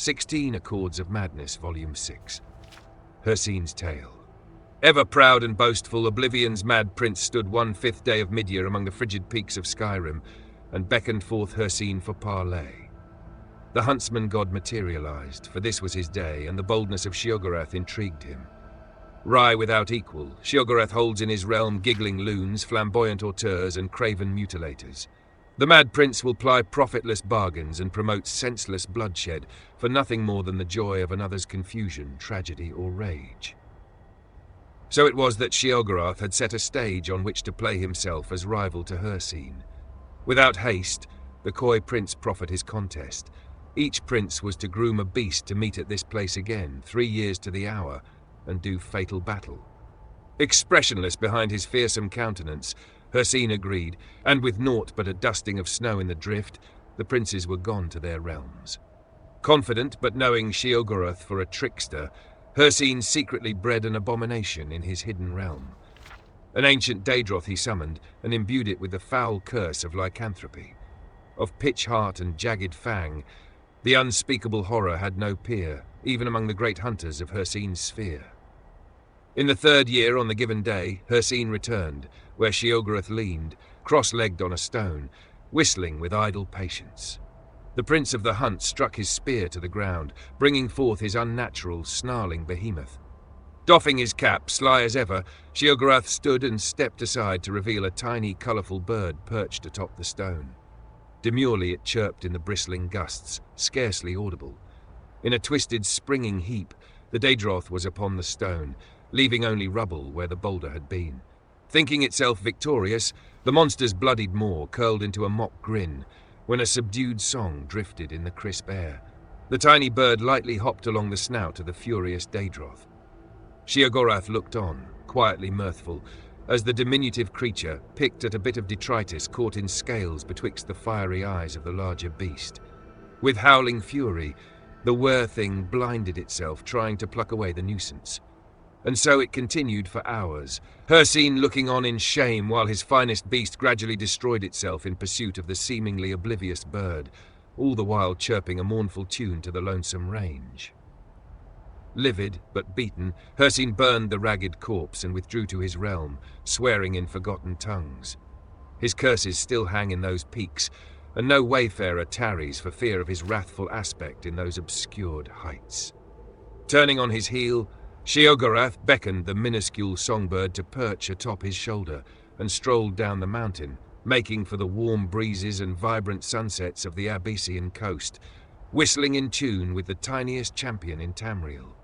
16 Accords of Madness, Volume 6. Hircine's Tale. Ever proud and boastful, Oblivion's mad prince stood 1/5 day of midyear among the frigid peaks of Skyrim, and beckoned forth Hircine for parley. The huntsman god materialized, for this was his day, and the boldness of Sheogorath intrigued him. Wry without equal, Sheogorath holds in his realm giggling loons, flamboyant auteurs, and craven mutilators. The mad prince will ply profitless bargains and promote senseless bloodshed for nothing more than the joy of another's confusion, tragedy, or rage. So it was that Sheogorath had set a stage on which to play himself as rival to Hircine. Without haste, the coy prince proffered his contest. Each prince was to groom a beast to meet at this place again, 3 years to the hour, and do fatal battle. Expressionless behind his fearsome countenance, Hircine agreed, and with naught but a dusting of snow in the drift, the princes were gone to their realms. Confident, but knowing Sheogorath for a trickster, Hircine secretly bred an abomination in his hidden realm. An ancient Daedroth he summoned, and imbued it with the foul curse of lycanthropy. Of pitch heart and jagged fang, the unspeakable horror had no peer, even among the great hunters of Hircine's sphere. In the 3rd year on the given day, Hircine returned, where Sheogorath leaned, cross-legged on a stone, whistling with idle patience. The prince of the hunt struck his spear to the ground, bringing forth his unnatural, snarling behemoth. Doffing his cap, sly as ever, Sheogorath stood and stepped aside to reveal a tiny, colourful bird perched atop the stone. Demurely it chirped in the bristling gusts, scarcely audible. In a twisted, springing heap, the Daedroth was upon the stone, leaving only rubble where the boulder had been. Thinking itself victorious, the monster's bloodied maw curled into a mock grin, when a subdued song drifted in the crisp air. The tiny bird lightly hopped along the snout of the furious Daedroth. Sheogorath looked on, quietly mirthful, as the diminutive creature picked at a bit of detritus caught in scales betwixt the fiery eyes of the larger beast. With howling fury, the were-thing blinded itself, trying to pluck away the nuisance. And so it continued for hours, Hircine looking on in shame while his finest beast gradually destroyed itself in pursuit of the seemingly oblivious bird, all the while chirping a mournful tune to the lonesome range. Livid, but beaten, Hircine burned the ragged corpse and withdrew to his realm, swearing in forgotten tongues. His curses still hang in those peaks, and no wayfarer tarries for fear of his wrathful aspect in those obscured heights. Turning on his heel, Sheogorath beckoned the minuscule songbird to perch atop his shoulder and strolled down the mountain, making for the warm breezes and vibrant sunsets of the Abyssinian coast, whistling in tune with the tiniest champion in Tamriel.